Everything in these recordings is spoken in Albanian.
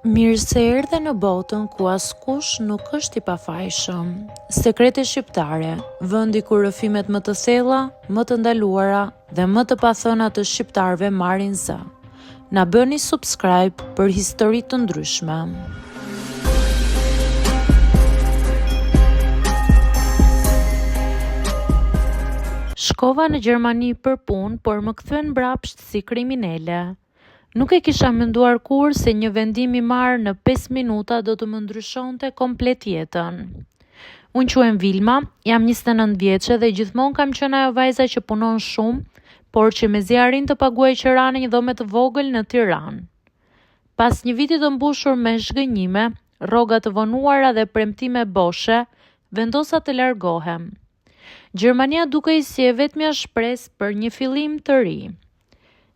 Mirë se erdhe në botën ku askush nuk është i pafajshëm. Sekrete shqiptare, vendi ku rrëfimet më të thella, më të ndaluara dhe më të pathëna të shqiptarëve marrin zë. Na bëni subscribe për histori të ndryshme. Shkova në Gjermani për punë, por më kthyen mbrapsht si kriminele. Nuk e kisha menduar kur se një vendim i marrë në 5 minuta do të më ndryshonte komplet jetën. Unë quhem Vilma, jam 29 vjeçe dhe gjithmonë kam qenë ajo vajza që punon shumë, por që mezi arrin të paguaj qira në një dhomë të vogël në Tiranë. Pas një viti të mbushur me zhgënjime, rroga të vonuara dhe premtime boshe, vendosa të largohem. Gjermania dukej si e vetmja shpresë për një fillim të ri.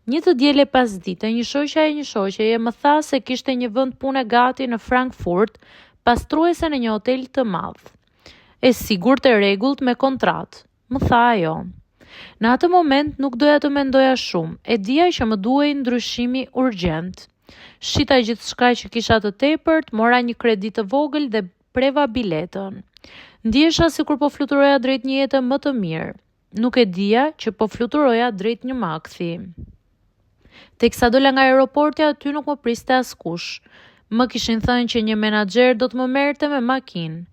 Një të diele pas dite, një shoqe më tha se kishte një vend pune gati në Frankfurt, pastruese në një hotel të madh. E sigurt e rregullt me kontratë, më tha ajo. Në atë moment nuk doja të mendoja shumë, e dija që më duhej ndryshimi urgjent. Shita gjithçka që kisha të tepërt, mora një kredi të vogël dhe preva biletën. Ndihesha sikur po fluturoja drejt një jete më të mirë. Nuk e dija që po fluturoja drejt një makthi. Teksa dola nga aeroporti, aty nuk më priste askush. Më kishin thënë që një menaxher do të më merrte me makinë.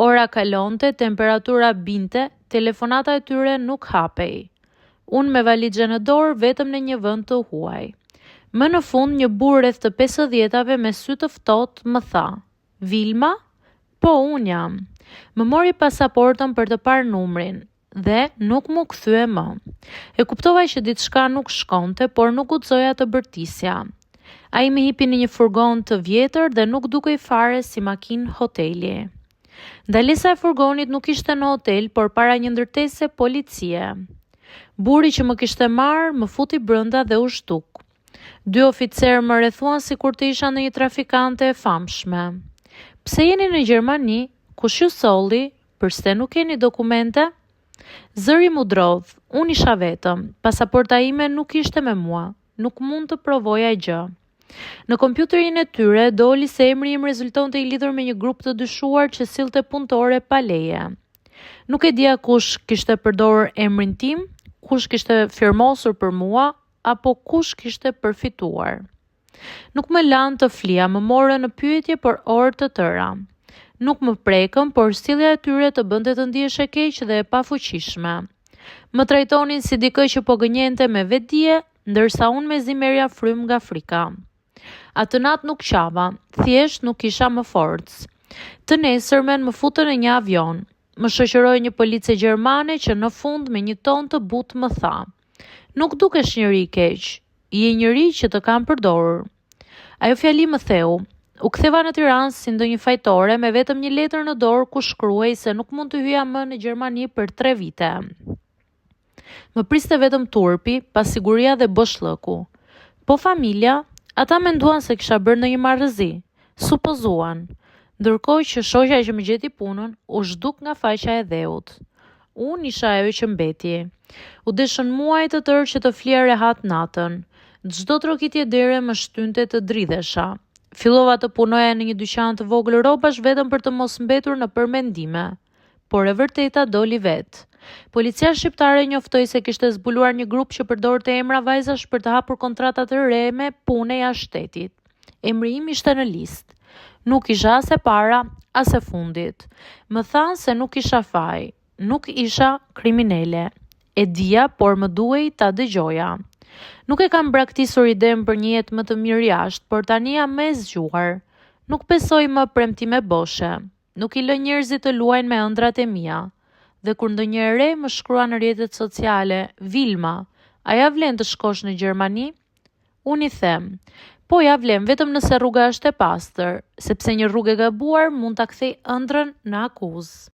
Ora kalonte, temperatura binte, telefonata e tyre nuk hapej. Unë me valixhen në dorë vetëm në një vend të huaj. Më në fund një burr rreth të 50-tave me sy të ftohtë më tha: "Vilma?" "Po, unë jam." Më mori pasaportën për të parë numrin dhe nuk më kthye më. E kuptova që diçka nuk shkonte, por nuk guxoja të bërtisja. Ai më hipi në një furgon të vjetër dhe nuk dukej fare si makinë hoteli. Ndalesa e furgonit nuk ishte në hotel, por para një ndërtese policie. Burri që më kishte marrë më futi brenda dhe u shtuk. 2 oficerë më rrethuan sikur të isha në një trafikante e famshme. "Pse jeni në Gjermani? Kush ju solli? Përse nuk keni dokumente?" Zëri mu drodh, unë isha vetëm, pasaporta ime nuk ishte me mua, nuk mund të provoja gjë. Në kompjuterin e tyre doli se emri im rezultonte i lidhur me një grup të dyshuar që sillte punëtore pa leje. Nuk e dija kush kishte përdorur emrin tim, kush kishte firmosur për mua, apo kush kishte përfituar. Nuk më lanë të flija, më morën në pyetje për orë të tëra. Nuk më prekëm, por sjellja e tyre të bënte të ndihesh e keq dhe e pafuqishme. Më trajtonin si dikë që po gënjente me vetdije, ndërsa unë mezi merja frym nga frika. Atë natë nuk qava, thjesht nuk kisha më forcë. Të nesërmen më futën në një avion. Më shoqëroi një police gjermane që në fund me një ton të butë më tha: "Nuk dukesh njeri i keq, je njeri që të kam përdorur." Ajo fjali më theu. U ktheva në Tiranë si ndonjë fajtore me vetëm një letër në dorë ku shkruaj se nuk mund të hyja më në Gjermani për 3 vite. Më priste vetëm turpi, pasiguria dhe boshllëku. Po familja, ata menduan se kisha bërë ndonjë marrëzi, supozuan. Ndërkohë që shoqja që më gjeti punën u zhduk nga faqja e dheut. Unë isha ajo që mbeti. U deshën muaj të tërë që të flija rehat natën. Çdo trokitje dere më shtynte të dridhesha. Fillova të punoja në një dyqan të vogël rrobash vetëm për të mos mbetur në përmendime. Por e vërteta doli vet. Policia shqiptare njoftoi se kishte zbuluar një grup që përdorte emra vajzash për të hapur kontrata të re me punë jashtë shtetit. Emri im ishte në listë. Nuk isha as e para, as e fundit. Më thanë se nuk isha faj, nuk isha kriminele. E dija, por më duhej ta dëgjoja. Nuk e kam braktisur idem për një jetë më të mirë jashtë, por tani jam më e zgjuar. Nuk besoj më premtime boshe. Nuk i lë njerëzit të luajnë me ëndrat e mia. Dhe kur ndonjë e re më shkrua në rrjetet sociale: "Vilma, a ja vlen të shkosh në Gjermani?" Unë i them: "Po ja vlen, vetëm nëse rruga është e pastër, sepse një rrugë e gabuar mund ta kthej ëndrrën në akuzë."